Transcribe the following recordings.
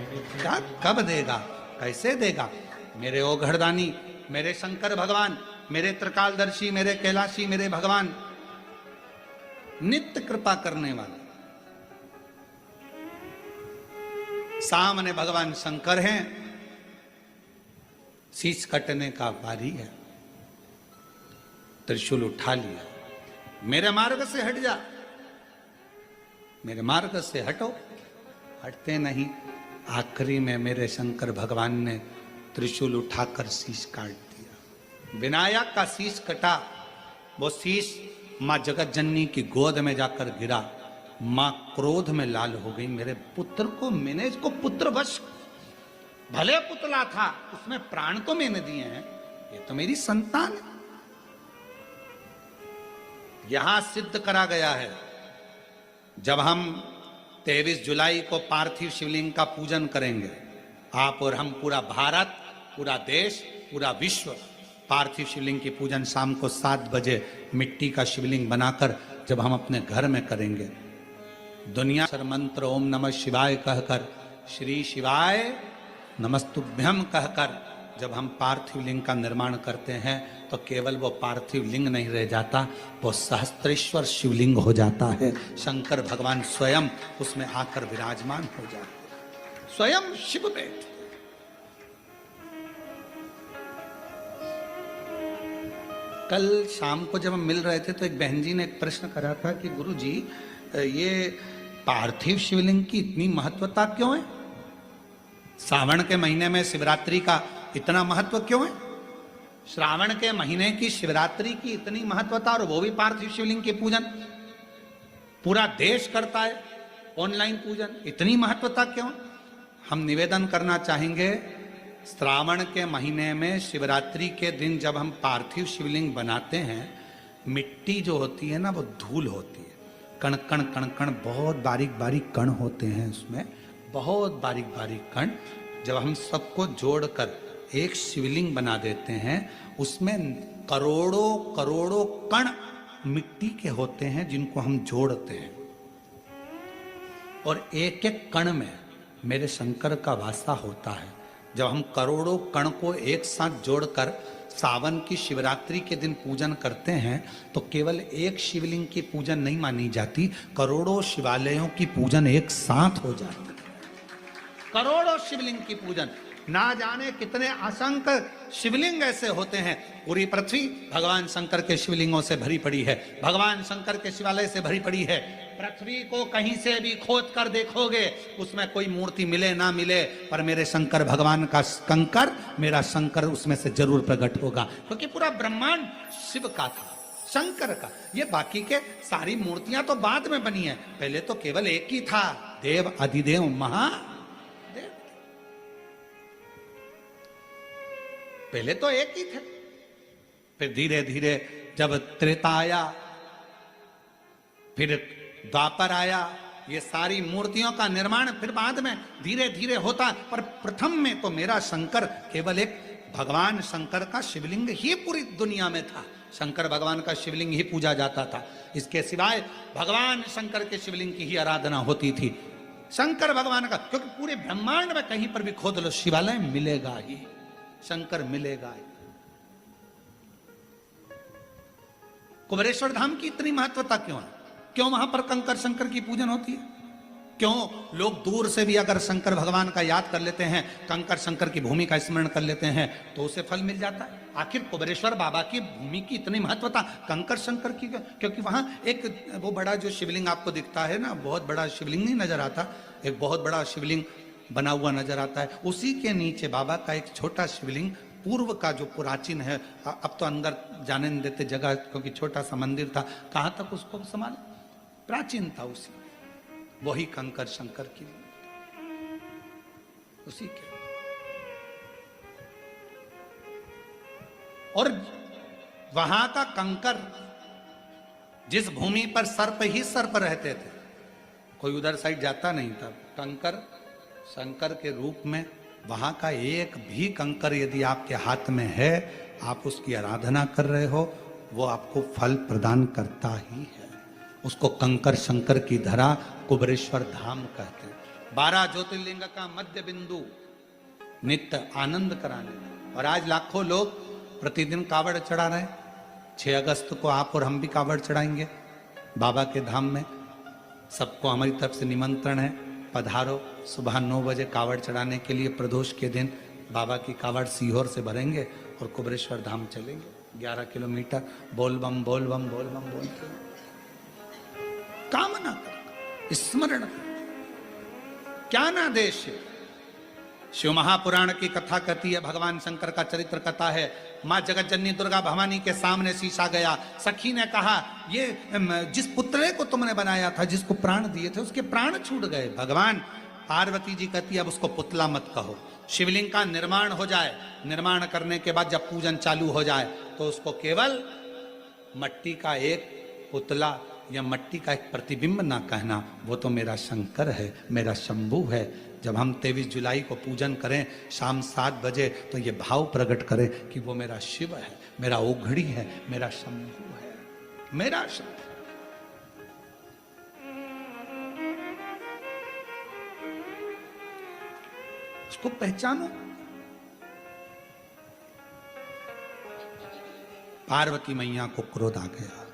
क्या कब देगा, कैसे देगा? मेरे ओघड़दानी, मेरे शंकर भगवान, मेरे त्रिकालदर्शी, मेरे कैलाशी, मेरे भगवान, नित्य कृपा करने वाले सामने भगवान शंकर हैं। शीश कटने का बारी है, त्रिशूल उठा लिया, मेरे मार्ग से हट जा, मेरे मार्ग से हटो। हटते नहीं, आखिरी में मेरे शंकर भगवान ने त्रिशूल उठाकर शीश काट दिया। विनायक का शीश कटा, वो शीश मां जगत जननी की गोद में जाकर गिरा। मां क्रोध में लाल हो गई, मेरे पुत्र को मैंने इसको पुत्रवश, भले पुतला था उसमें प्राण तो मैंने दिए हैं, ये तो मेरी संतान है। यहां सिद्ध करा गया है, जब हम 23 जुलाई को पार्थिव शिवलिंग का पूजन करेंगे, आप और हम, पूरा भारत, पूरा देश, पूरा विश्व पार्थिव शिवलिंग की पूजन शाम को 7 बजे मिट्टी का शिवलिंग बनाकर जब हम अपने घर में करेंगे, दुनिया सर मंत्र ओम नमः शिवाय कहकर, श्री शिवाय नमस्तुभ्यम कहकर जब हम पार्थिव लिंग का निर्माण करते हैं, तो केवल वो पार्थिव लिंग नहीं रह जाता, वो सहस्त्रेश्वर शिवलिंग हो जाता है। शंकर भगवान स्वयं उसमें आकर विराजमान हो जाते, स्वयं शिव बैठ। कल शाम को जब हम मिल रहे थे तो एक बहन जी ने एक प्रश्न करा था कि गुरु जी, ये पार्थिव शिवलिंग की इतनी महत्वता क्यों है? श्रावण के महीने में शिवरात्रि का इतना महत्व क्यों है? श्रावण के महीने की शिवरात्रि की इतनी महत्वता, और वो भी पार्थिव शिवलिंग के पूजन पूरा देश करता है, ऑनलाइन पूजन, इतनी महत्वता क्यों? हम निवेदन करना चाहेंगे, श्रावण के महीने में शिवरात्रि के दिन जब हम पार्थिव शिवलिंग बनाते हैं, मिट्टी जो होती है ना, वो धूल होती है, कण कण कण कण, बहुत बारीक बारीक कण होते हैं उसमें, बहुत बारीक बारीक कण। जब हम सबको जोड़कर एक शिवलिंग बना देते हैं, उसमें करोड़ों करोड़ों कण मिट्टी के होते हैं जिनको हम जोड़ते हैं, और एक एक कण में मेरे शंकर का वासा होता है। जब हम करोड़ों कण को एक साथ जोड़कर सावन की शिवरात्रि के दिन पूजन करते हैं, तो केवल एक शिवलिंग की पूजन नहीं मानी जाती, करोड़ों शिवालयों की पूजन एक साथ हो जाती है। करोड़ों शिवलिंग की पूजन, ना जाने कितने असंख्य शिवलिंग ऐसे होते हैं। पूरी पृथ्वी भगवान शंकर के शिवलिंगों से भरी पड़ी है, भगवान शंकर के शिवालय से भरी पड़ी है। पृथ्वी को कहीं से भी खोद कर देखोगे, उसमें कोई मूर्ति मिले ना मिले, पर मेरे शंकर भगवान का कंकर, मेरा शंकर उसमें से जरूर प्रकट होगा, क्योंकि पूरा ब्रह्मांड शिव का था, शंकर का। ये बाकी के सारी मूर्तियां तो बाद में बनी है, पहले तो केवल एक ही था, देव अधिदेव महादेव। पहले तो एक ही थे, फिर धीरे धीरे जब त्रेता आया, फिर द्वापर आया, ये सारी मूर्तियों का निर्माण फिर बाद में धीरे धीरे होता, पर प्रथम में तो मेरा शंकर केवल एक भगवान शंकर का शिवलिंग ही पूरी दुनिया में था। शंकर भगवान का शिवलिंग ही पूजा जाता था, इसके सिवाय भगवान शंकर के शिवलिंग की ही आराधना होती थी। शंकर भगवान का, क्योंकि पूरे ब्रह्मांड में कहीं पर भी खोद लो शिवालय मिलेगा ही, शंकर मिलेगा ही। कुबेरेश्वर धाम की इतनी महत्वता क्यों है? क्यों वहां पर कंकर शंकर की पूजन होती है? क्यों लोग दूर से भी अगर शंकर भगवान का याद कर लेते हैं, कंकर शंकर की भूमि का स्मरण कर लेते हैं, तो उसे फल मिल जाता है? आखिर कुबेरेश्वर बाबा की भूमि की इतनी महत्वता कंकर शंकर की क्यों? क्योंकि वहां एक वो बड़ा जो शिवलिंग आपको दिखता है ना, बहुत बड़ा शिवलिंग नहीं नजर आता, एक बहुत बड़ा शिवलिंग बना हुआ नजर आता है, उसी के नीचे बाबा का एक छोटा शिवलिंग पूर्व का जो प्राचीन है, अब तो अंदर जाने नहीं देते जगह, क्योंकि छोटा सा मंदिर था, कहां तक उसको संभाले, प्राचीन था, उसी वही कंकर शंकर की, उसी के। और वहां का कंकर, जिस भूमि पर सर्प ही सर्प रहते थे, कोई उधर साइड जाता नहीं था, कंकर शंकर के रूप में वहां का एक भी कंकर यदि आपके हाथ में है, आप उसकी आराधना कर रहे हो, वो आपको फल प्रदान करता ही है। उसको कंकर शंकर की धरा कुबेरेश्वर धाम कहते हैं। 12 ज्योतिर्लिंग का मध्य बिंदु, नित्य आनंद कराने। और आज लाखों लोग प्रतिदिन कावड़ चढ़ा रहे हैं। 6 अगस्त को आप और हम भी कावड़ चढ़ाएंगे बाबा के धाम में। सबको हमारी तरफ से निमंत्रण है, पधारो। सुबह 9 बजे कावड़ चढ़ाने के लिए प्रदोष के दिन बाबा की कावड़ सीहोर से भरेंगे और कुबरेश्वर धाम चलेंगे 11 किलोमीटर। बोल बम बोल बम बोल बम बोलते कामना कर, स्मरण कर, क्या ना देश है। शिव महापुराण की कथा कहती है, भगवान शंकर का चरित्र कथा है। माँ जगत जननी दुर्गा भवानी के सामने शीशा गया। सखी ने कहा, ये जिस पुतले को तुमने बनाया था, जिसको प्राण दिए थे, उसके प्राण छूट गए। भगवान पार्वती जी कहती है, अब उसको पुतला मत कहो। शिवलिंग का निर्माण हो जाए, निर्माण करने के बाद जब पूजन चालू हो जाए तो उसको केवल मट्टी का एक पुतला या मट्टी का एक प्रतिबिंब ना कहना, वो तो मेरा शंकर है, मेरा शंभू है। जब हम 23 जुलाई को पूजन करें शाम 7 बजे, तो ये भाव प्रकट करें कि वो मेरा शिव है, मेरा ओघड़ी है, मेरा शंभू है, मेरा शंभू। उसको पहचानो। पार्वती मैया को क्रोध आ गया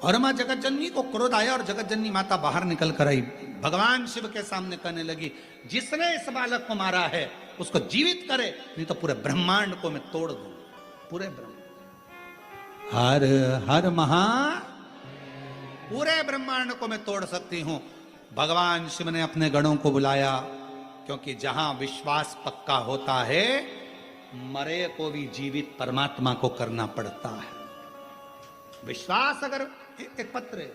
और मां जगत जननी को क्रोध आया और जगत जननी माता बाहर निकल कर आई। भगवान शिव के सामने कहने लगी, जिसने इस बालक को मारा है उसको जीवित करे, नहीं तो पूरे ब्रह्मांड को मैं तोड़ दूं। पूरे ब्रह्मांड, हर हर महा, पूरे ब्रह्मांड को मैं तोड़ सकती हूं। भगवान शिव ने अपने गणों को बुलाया, क्योंकि जहां विश्वास पक्का होता है, मरे को भी जीवित परमात्मा को करना पड़ता है। विश्वास अगर एक पत्र है,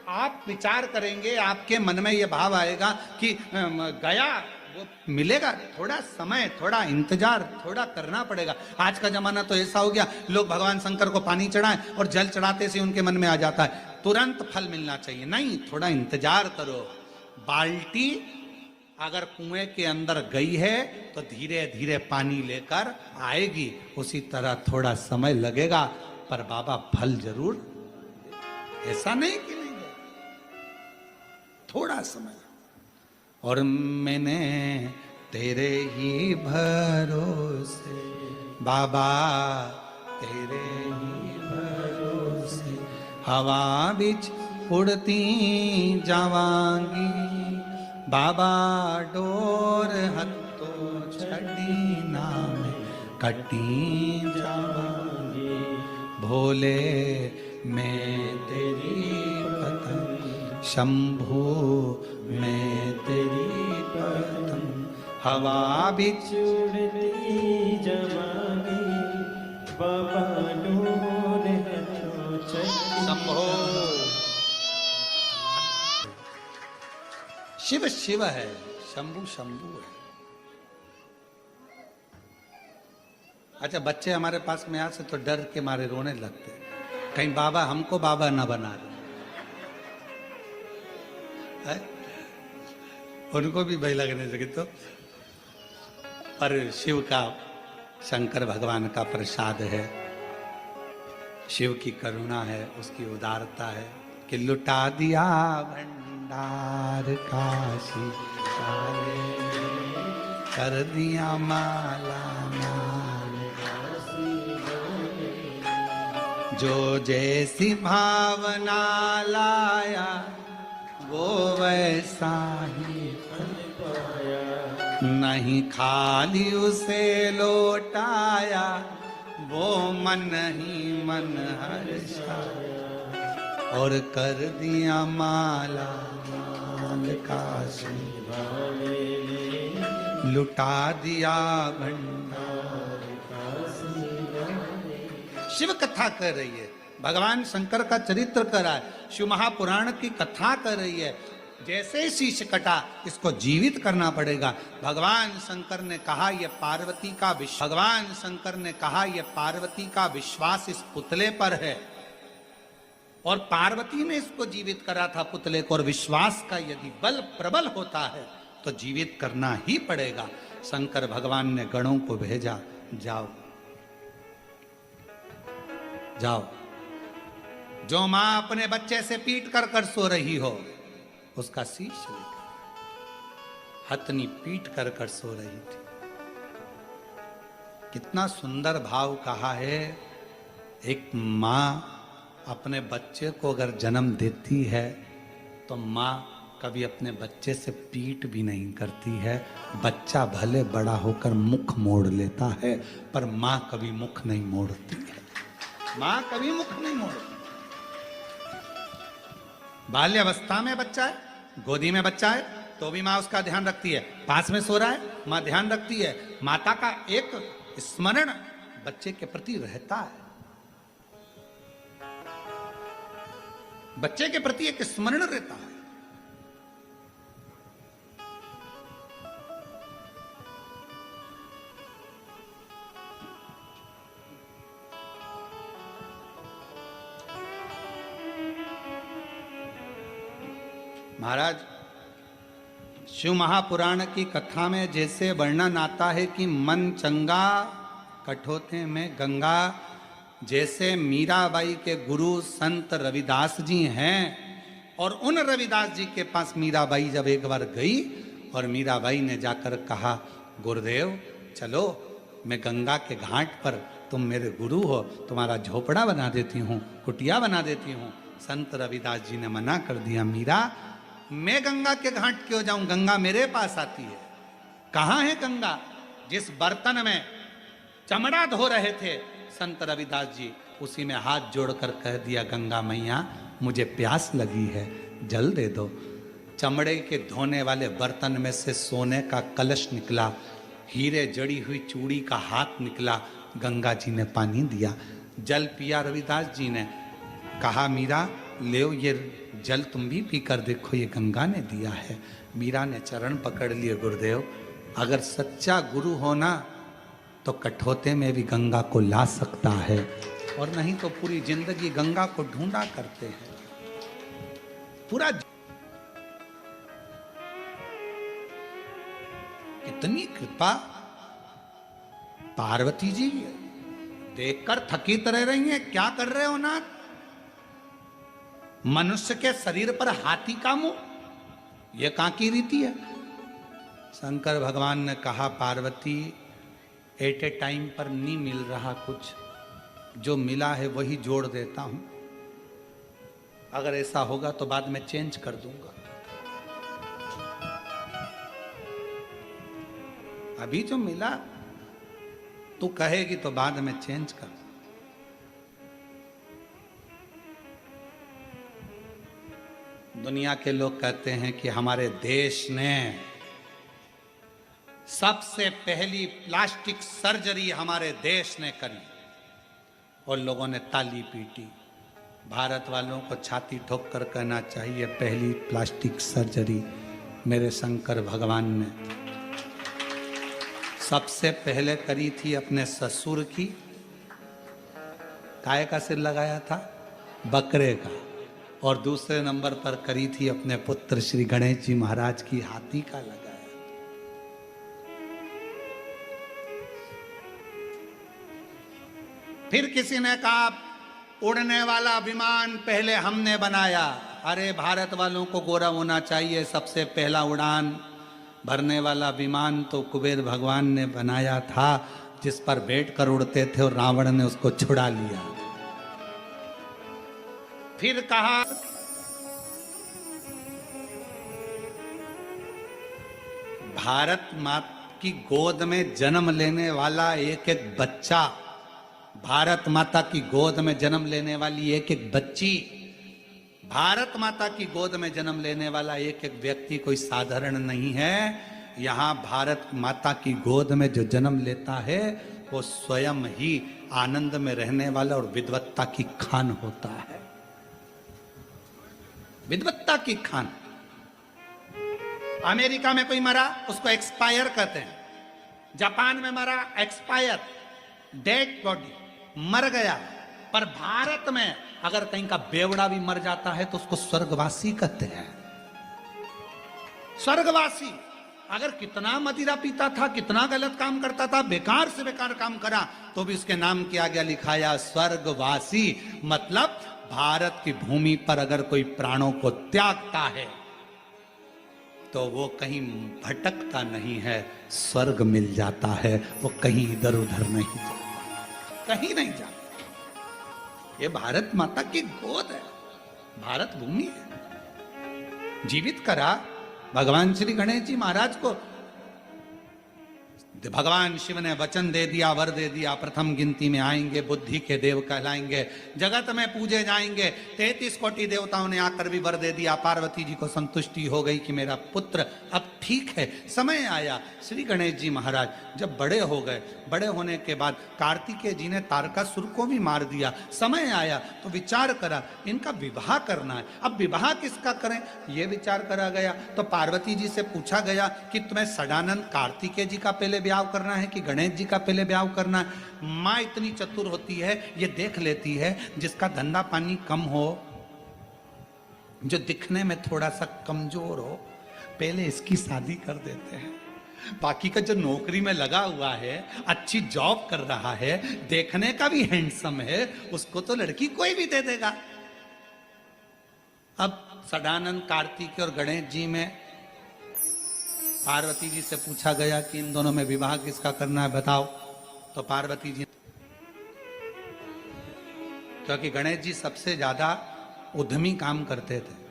आप विचार करेंगे, आपके मन में यह भाव आएगा कि गया वो मिलेगा, थोड़ा समय, थोड़ा इंतजार, थोड़ा करना पड़ेगा। आज का जमाना तो ऐसा हो गया, लोग भगवान शंकर को पानी चढ़ाएं और जल चढ़ाते से उनके मन में आ जाता है तुरंत फल मिलना चाहिए। नहीं, थोड़ा इंतजार करो। बाल्टी अगर कुएं के अंदर गई है तो धीरे धीरे पानी लेकर आएगी, उसी तरह थोड़ा समय लगेगा, पर बाबा फल जरूर। ऐसा नहीं कि नहीं, थोड़ा समय। और मैंने तेरे ही भरोसे बाबा, तेरे ही भरोसे हवा बिच उड़ती जावांगी बाबा, डोर हत्तो छड़ी नाम कटी जावांगी। भोले मैं तेरी पतंग, शंभू मैं तेरी पतंग, हवा बिच उड़ती जावांगी बाबा, डोर हत्तो छड़ी। शंभो शिव शिव है, शंभू शंभू है। अच्छा, बच्चे हमारे पास में आते तो डर के मारे रोने लगते, कहीं बाबा हमको बाबा ना बना दे। उनको भी भय लगने लगे तो। पर शिव का, शंकर भगवान का प्रसाद है, शिव की करुणा है, उसकी उदारता है कि लुटा दिया भंडार काशी काले, कर दिया माला माल, जो जैसी भावना लाया वो वैसा ही फल पाया, नहीं खाली उसे लौटाया, वो मन ही मन हर्षाया, और कर दिया माला माल काशी वाले, लुटा दिया भंडार काशी वाले। शिव कथा कर रही है, भगवान शंकर का चरित्र कर रहा है, शिव महापुराण की कथा कर रही है। जैसे शीश कटा, इसको जीवित करना पड़ेगा। भगवान शंकर ने कहा ये पार्वती का भगवान शंकर ने कहा ये पार्वती का विश्वास इस पुतले पर है, और पार्वती ने इसको जीवित करा था पुतले को, और विश्वास का यदि बल प्रबल होता है तो जीवित करना ही पड़ेगा। शंकर भगवान ने गणों को भेजा, जाओ जाओ। जो मां अपने बच्चे से पीट कर कर सो रही हो, उसका शीश लेकर हथनी पीट कर कर सो रही थी। कितना सुंदर भाव कहा है। एक मां अपने बच्चे को अगर जन्म देती है तो मां कभी अपने बच्चे से पीट भी नहीं करती है। बच्चा भले बड़ा होकर मुख मोड़ लेता है, पर मां कभी मुख नहीं मोड़ती है। मां कभी मुख नहीं मोड़ती। बाल्यावस्था में बच्चा है, गोदी में बच्चा है, तो भी मां उसका ध्यान रखती है। पास में सो रहा है, मां ध्यान रखती है। माता का एक स्मरण बच्चे के प्रति रहता है। बच्चे के प्रति एक स्मरण रहता है। महाराज, शिव महापुराण की कथा में जैसे वर्णन आता है कि मन चंगा कठोते में गंगा, जैसे मीराबाई के गुरु संत रविदास जी हैं, और उन रविदास जी के पास मीराबाई जब एक बार गई और मीराबाई ने जाकर कहा, गुरुदेव चलो, मैं गंगा के घाट पर, तुम मेरे गुरु हो, तुम्हारा झोपड़ा बना देती हूँ, कुटिया बना देती हूँ। संत रविदास जी ने मना कर दिया, मीरा मैं गंगा के घाट क्यों जाऊं, गंगा मेरे पास आती है। कहाँ है गंगा? जिस बर्तन में चमड़ा धो रहे थे संत रविदास जी, उसी में हाथ जोड़कर कह दिया, गंगा मैया मुझे प्यास लगी है, जल दे दो। चमड़े के धोने वाले बर्तन में से सोने का कलश निकला, हीरे जड़ी हुई चूड़ी का हाथ निकला, गंगा जी ने पानी दिया, जल पिया। रविदास जी ने कहा, मीरा ले ये जल तुम भी पी कर देखो, ये गंगा ने दिया है। मीरा ने चरण पकड़ लिए, गुरुदेव अगर सच्चा गुरु होना तो कठोते में भी गंगा को ला सकता है, और नहीं तो पूरी जिंदगी गंगा को ढूंढा करते हैं। पूरा कितनी कृपा। पार्वती जी देखकर थकी तरह रही हैं, क्या कर रहे हो नाथ? मनुष्य के शरीर पर हाथी का मुंह, यह कहां की रीति है? शंकर भगवान ने कहा, पार्वती एट ए टाइम पर नहीं मिल रहा कुछ, जो मिला है वही जोड़ देता हूं। अगर ऐसा होगा तो बाद में चेंज कर दूंगा। अभी जो मिला तू कहेगी तो बाद में चेंज कर। दुनिया के लोग कहते हैं कि हमारे देश ने सबसे पहली प्लास्टिक सर्जरी हमारे देश ने करी, और लोगों ने ताली पीटी। भारत वालों को छाती ठोक कर कहना चाहिए, पहली प्लास्टिक सर्जरी मेरे शंकर भगवान ने सबसे पहले करी थी अपने ससुर की। काय का सिर लगाया था? बकरे का। और दूसरे नंबर पर करी थी अपने पुत्र श्री गणेश जी महाराज की, हाथी का लगाया। फिर किसी ने कहा, उड़ने वाला विमान पहले हमने बनाया। अरे भारत वालों को गौरव होना चाहिए, सबसे पहला उड़ान भरने वाला विमान तो कुबेर भगवान ने बनाया था, जिस पर बैठकर उड़ते थे, और रावण ने उसको छुड़ा लिया। फिर कहा, भारत माता की गोद में जन्म लेने वाला एक एक बच्चा, भारत माता की गोद में जन्म लेने वाली एक एक बच्ची, भारत माता की गोद में जन्म लेने वाला एक एक व्यक्ति कोई साधारण नहीं है। यहाँ भारत माता की गोद में जो जन्म लेता है वो स्वयं ही आनंद में रहने वाला और विद्वत्ता की खान होता है। विद्वत्ता की खान। अमेरिका में कोई मरा उसको एक्सपायर कहते हैं, जापान में मरा एक्सपायर, डेड बॉडी, मर गया। पर भारत में अगर कहीं का बेवड़ा भी मर जाता है तो उसको स्वर्गवासी कहते हैं। स्वर्गवासी। अगर कितना मदिरा पीता था, कितना गलत काम करता था, बेकार से बेकार काम करा, तो भी उसके नाम किया गया, लिखाया स्वर्गवासी। मतलब भारत की भूमि पर अगर कोई प्राणों को त्यागता है तो वो कहीं भटकता नहीं है, स्वर्ग मिल जाता है, वो कहीं इधर उधर नहीं जाता, कहीं नहीं जाता। ये भारत माता की गोद है, भारत भूमि है। जीवित करा भगवान श्री गणेश जी महाराज को। भगवान शिव ने वचन दे दिया, वर दे दिया, प्रथम गिनती में आएंगे, बुद्धि के देव कहलाएंगे, जगत में पूजे जाएंगे। 33 कोटि देवताओं ने आकर भी वर दे दिया। पार्वती जी को संतुष्टि हो गई कि मेरा पुत्र अब ठीक है। समय आया, श्री गणेश जी महाराज जब बड़े हो गए, बड़े होने के बाद कार्तिकेय जी ने तारकासुर को भी मार दिया। समय आया तो विचार करा इनका विवाह करना है। अब विवाह किसका करें, ये विचार करा गया। तो पार्वती जी से पूछा गया कि तुम्हें सदानंद कार्तिकेय जी का पहले ब्याह करना है कि गणेश जी का पहले ब्याह करना है। मां इतनी चतुर होती है, ये देख लेती है जिसका धंधा पानी कम हो, जो दिखने में थोड़ा सा कमजोर हो, पहले इसकी शादी कर देते हैं। बाकी का जो नौकरी में लगा हुआ है, अच्छी जॉब कर रहा है, देखने का भी हैंडसम है, उसको तो लड़की कोई भी दे देगा। अब सदानंद कार्तिक और गणेश जी में पार्वती जी से पूछा गया कि इन दोनों में विवाह किसका करना है, बताओ। तो पार्वती जी, क्योंकि गणेश जी सबसे ज्यादा उद्यमी काम करते थे,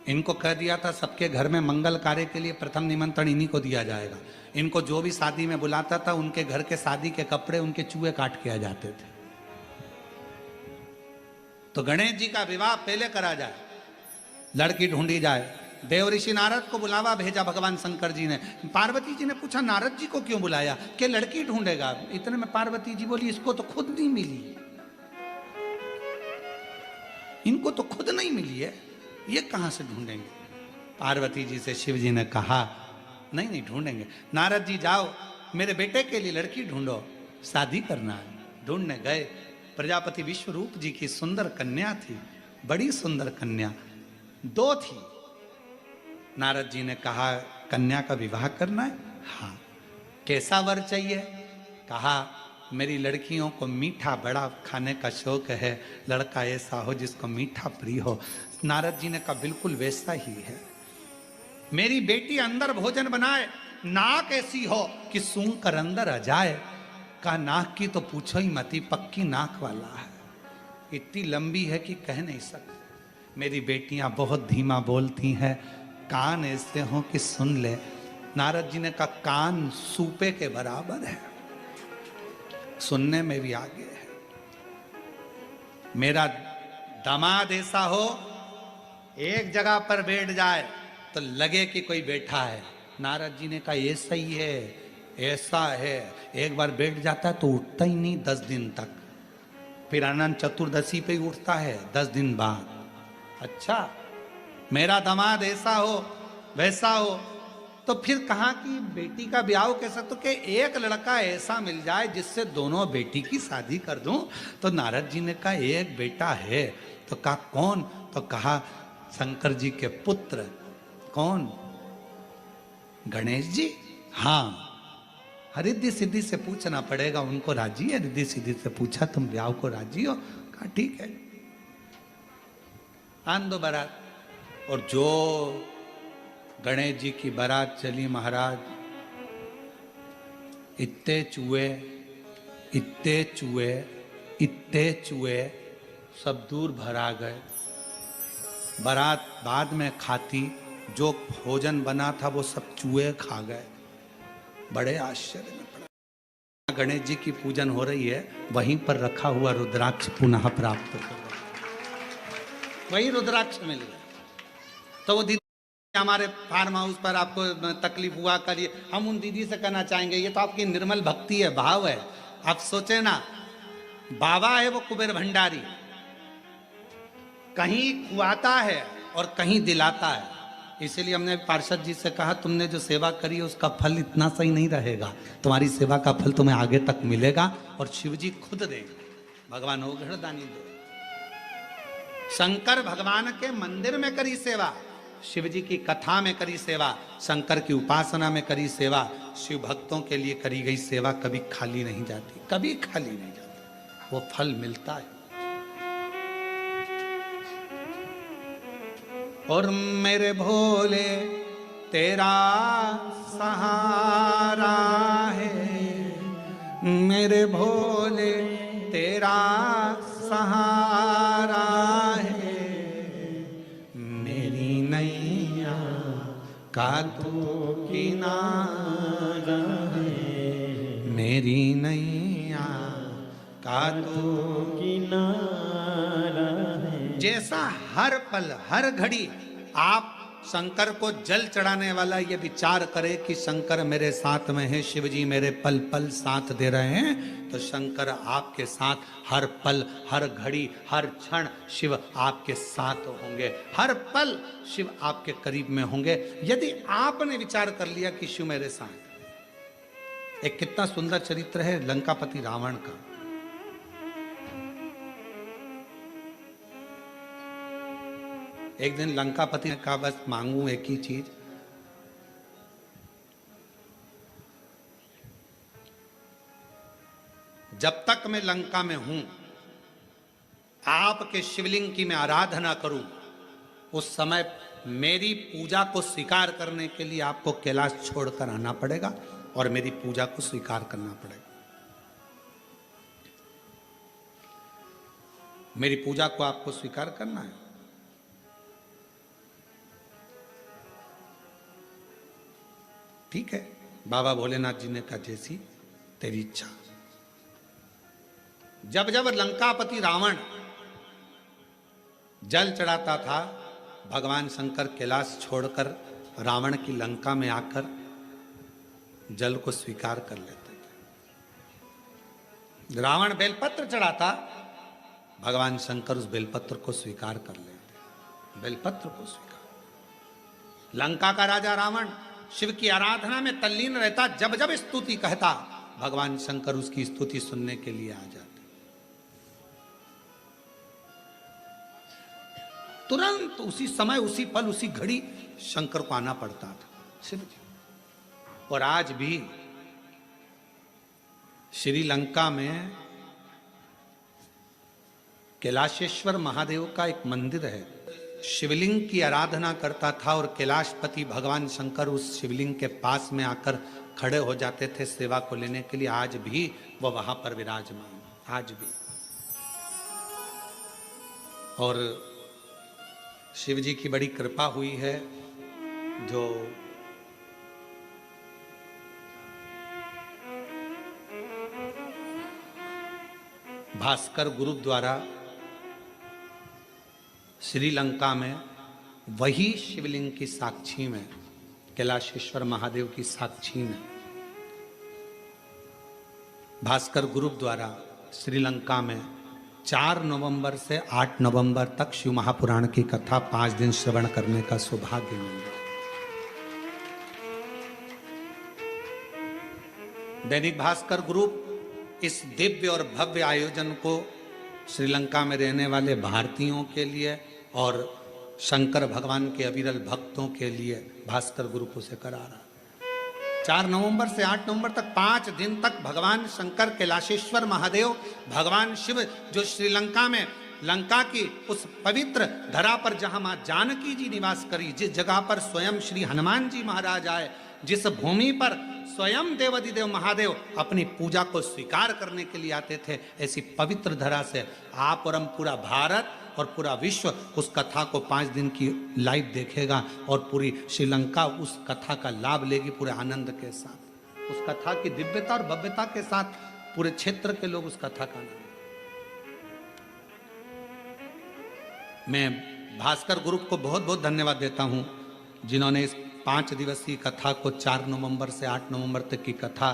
इनको कह दिया था सबके घर में मंगल कार्य के लिए प्रथम निमंत्रण इन्हीं को दिया जाएगा। इनको जो भी शादी में बुलाता था, उनके घर के शादी के कपड़े उनके चूहे काट के आ जाते थे। तो गणेश जी का विवाह पहले करा जाए, लड़की ढूंढी जाए। देव ऋषि नारद को बुलावा भेजा भगवान शंकर जी ने। पार्वती जी ने पूछा नारद जी को क्यों बुलाया, कि लड़की ढूंढेगा। इतने में पार्वती जी बोली इसको तो खुद नहीं मिली, इनको तो खुद नहीं मिली है, ये कहां से ढूंढेंगे। पार्वती जी से शिव जी ने कहा नहीं नहीं ढूंढेंगे। नारद जी जाओ मेरे बेटे के लिए लड़की ढूंढो, शादी करना है। ढूंढने गए, प्रजापति विश्वरूप जी की सुंदर कन्या थी, बड़ी सुंदर कन्या, 2 थी। नारद जी ने कहा कन्या का विवाह करना है, हाँ। कैसा वर चाहिए, कहा मेरी लड़कियों को मीठा बड़ा खाने का शौक है, लड़का ऐसा हो जिसको मीठा प्रिय हो। नारद जी ने कहा बिल्कुल वैसा ही है। मेरी बेटी अंदर भोजन बनाए, नाक ऐसी हो कि सूंघ कर अंदर आ जाए। कहा नाक की तो पूछो ही मती, पक्की नाक वाला है, इतनी लंबी है कि कह नहीं सकते। मेरी बेटियां बहुत धीमा बोलती हैं, कान ऐसे हो कि सुन ले। नारद जी ने कहा कान सूपे के बराबर है, सुनने में भी आगे है। मेरा दामाद ऐसा हो एक जगह पर बैठ जाए तो लगे कि कोई बैठा है। नारद जी ने कहा ऐसा ही है, ऐसा है। एक बार बैठ जाता है तो उठता ही नहीं 10 दिन तक, फिर अनंत चतुर्दशी पे ही उठता है 10 दिन बाद। अच्छा, मेरा दामाद ऐसा हो वैसा हो, तो फिर कहा कि बेटी का ब्याह कैसा, तो कि एक लड़का ऐसा मिल जाए जिससे दोनों बेटी की शादी कर दूं। तो नारद जी ने कहा एक बेटा है। तो कहा कौन, तो कहा शंकर जी के पुत्र। कौन, गणेश जी। हाँ, रिद्धि सिद्धि से पूछना पड़ेगा, उनको राजी है। रिद्धि सिद्धि से पूछा तुम ब्याह को राजी हो, कहा ठीक है, आन दो बारात। और जो गणेश जी की बारात चली महाराज, इतने चूहे, इतने चूहे, इतने चूहे सब दूर भरा गए। बारात बाद में खाती, जो भोजन बना था वो सब चूहे खा गए। बड़े आश्चर्य में पड़ा। गणेश जी की पूजन हो रही है, वहीं पर रखा हुआ रुद्राक्ष पुनः प्राप्त हो गया, वही रुद्राक्ष मिल गया। तो वो दीदी हमारे फार्म हाउस पर आपको तकलीफ हुआ करिए, हम उन दीदी से कहना चाहेंगे ये तो आपकी निर्मल भक्ति है, भाव है। आप सोचे ना, बाबा है वो कुबेर भंडारी, कहीं खुआता है और कहीं दिलाता है। इसीलिए हमने पार्षद जी से कहा तुमने जो सेवा करी है उसका फल इतना सही नहीं रहेगा, तुम्हारी सेवा का फल तुम्हें आगे तक मिलेगा और शिव जी खुद देंगे। भगवान ओघड़दानी दो। शंकर भगवान के मंदिर में करी सेवा, शिव जी की कथा में करी सेवा, शंकर की उपासना में करी सेवा, शिव भक्तों के लिए करी गई सेवा कभी खाली नहीं जाती, कभी खाली नहीं जाती, वो फल मिलता है। और मेरे भोले तेरा सहारा है, मेरे भोले तेरा सहारा है, मेरी नैया का तू किनारा है, मेरी नैया का तू किनारा है। जैसा हर पल हर घड़ी आप शंकर को जल चढ़ाने वाला ये विचार करे कि शंकर मेरे साथ में है, शिव जी मेरे पल पल साथ दे रहे हैं, तो शंकर आपके साथ हर पल हर घड़ी हर क्षण शिव आपके साथ होंगे, हर पल शिव आपके करीब में होंगे, यदि आपने विचार कर लिया कि शिव मेरे साथ। एक कितना सुंदर चरित्र है लंकापति रावण का। एक दिन लंकापति ने कहा बस मांगू एक ही चीज, जब तक मैं लंका में हूं आपके शिवलिंग की मैं आराधना करूं, उस समय मेरी पूजा को स्वीकार करने के लिए आपको कैलाश छोड़कर आना पड़ेगा और मेरी पूजा को स्वीकार करना पड़ेगा। मेरी पूजा को आपको स्वीकार करना है। ठीक है, बाबा भोलेनाथ जी ने कहा जैसी तेरी इच्छा। जब जब लंकापति रावण जल चढ़ाता था, भगवान शंकर कैलाश छोड़कर रावण की लंका में आकर जल को स्वीकार कर लेते थे। रावण बेलपत्र चढ़ाता, भगवान शंकर उस बेलपत्र को स्वीकार कर लेते, बेलपत्र को स्वीकार। लंका का राजा रावण शिव की आराधना में तल्लीन रहता, जब जब स्तुति कहता, भगवान शंकर उसकी स्तुति सुनने के लिए आ जाते। तुरंत उसी समय उसी पल उसी घड़ी शंकर को आना पड़ता था शिव जी। और आज भी श्रीलंका में कैलाशेश्वर महादेव का एक मंदिर है। शिवलिंग की आराधना करता था और कैलाशपति भगवान शंकर उस शिवलिंग के पास में आकर खड़े हो जाते थे सेवा को लेने के लिए। आज भी वह वहां पर विराजमान, आज भी। और शिव जी की बड़ी कृपा हुई है, जो भास्कर गुरु द्वारा श्रीलंका में वही शिवलिंग की साक्षी में, कैलाशेश्वर महादेव की साक्षी में, भास्कर ग्रुप द्वारा श्रीलंका में 4 नवंबर से 8 नवंबर तक शिव महापुराण की कथा 5 दिन श्रवण करने का सौभाग्य मिला। दैनिक भास्कर ग्रुप इस दिव्य और भव्य आयोजन को श्रीलंका में रहने वाले भारतीयों के लिए और शंकर भगवान के अविरल भक्तों के लिए भास्कर ग्रुप उसे करा रहा। 4 नवंबर से 8 नवंबर तक 5 दिन तक भगवान शंकर, कैलाशेश्वर महादेव, भगवान शिव जो श्रीलंका में लंका की उस पवित्र धरा पर जहां मां जानकी जी निवास करी, जिस जगह पर स्वयं श्री हनुमान जी महाराज आए, जिस भूमि पर स्वयं देवाधिदेव महादेव अपनी पूजा को स्वीकार करने के लिए आते थे, ऐसी पवित्र धरा से आप और हम पूरा भारत और पूरा विश्व उस कथा को 5 दिन की लाइव देखेगा और पूरी श्रीलंका उस कथा का लाभ लेगी पूरे आनंद के साथ। उस कथा की दिव्यता और भव्यता के साथ पूरे क्षेत्र के लोग उस कथा का आनंद। मैं भास्कर ग्रुप को बहुत बहुत धन्यवाद देता हूं, जिन्होंने इस 5 दिवसीय कथा को 4 नवंबर से 8 नवंबर तक की कथा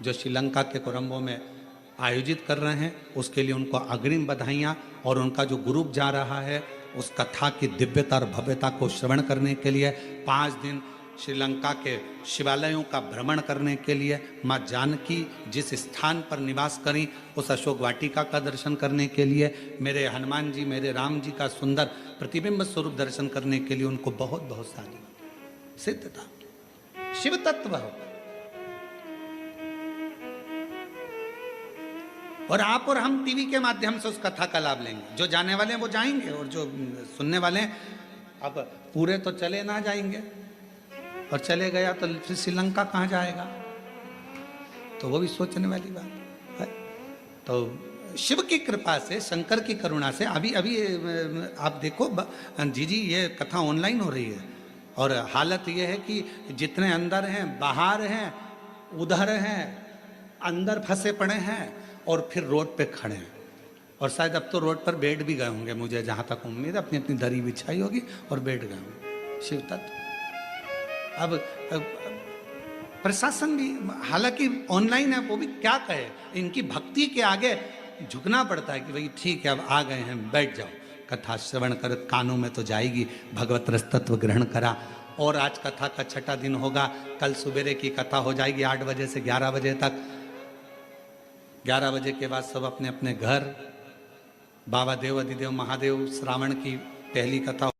जो श्रीलंका के कोलंबो में आयोजित कर रहे हैं, उसके लिए उनको अग्रिम बधाइयाँ। और उनका जो ग्रुप जा रहा है उस कथा की दिव्यता और भव्यता को श्रवण करने के लिए 5 दिन श्रीलंका के शिवालयों का भ्रमण करने के लिए, माँ जानकी जिस स्थान पर निवास करी उस अशोक वाटिका का दर्शन करने के लिए, मेरे हनुमान जी मेरे राम जी का सुंदर प्रतिबिंब स्वरूप दर्शन करने के लिए उनको बहुत बहुत सारी सिद्ध था। शिव तत्व हो। और आप और हम टीवी के माध्यम से उस कथा का लाभ लेंगे। जो जाने वाले हैं वो जाएंगे, और जो सुनने वाले हैं, अब पूरे तो चले ना जाएंगे, और चले गया तो फिर श्रीलंका कहाँ जाएगा, तो वो भी सोचने वाली बात है। तो शिव की कृपा से, शंकर की करुणा से, अभी अभी आप देखो जी ये कथा ऑनलाइन हो रही है, और हालत ये है कि जितने अंदर हैं, बाहर हैं, उधर हैं, अंदर फंसे पड़े हैं, और फिर रोड पे खड़े हैं, और शायद अब तो रोड पर बैठ भी गए होंगे, मुझे जहाँ तक उम्मीद है, अपनी अपनी दरी बिछाई होगी और बैठ गए होंगे। शिव तत्व। अब प्रशासन भी हालांकि ऑनलाइन है, वो भी क्या कहे, इनकी भक्ति के आगे झुकना पड़ता है कि भाई ठीक है अब आ गए हैं, बैठ जाओ, कथा श्रवण कर, कानों में तो जाएगी, भगवत रस तत्व ग्रहण करा। और आज कथा का 6ठा दिन होगा, कल सुबेरे की कथा हो जाएगी 8 बजे से 11 बजे तक। 11 बजे के बाद सब अपने अपने घर, बाबा देव अधिदेव महादेव श्रावण की पहली कथा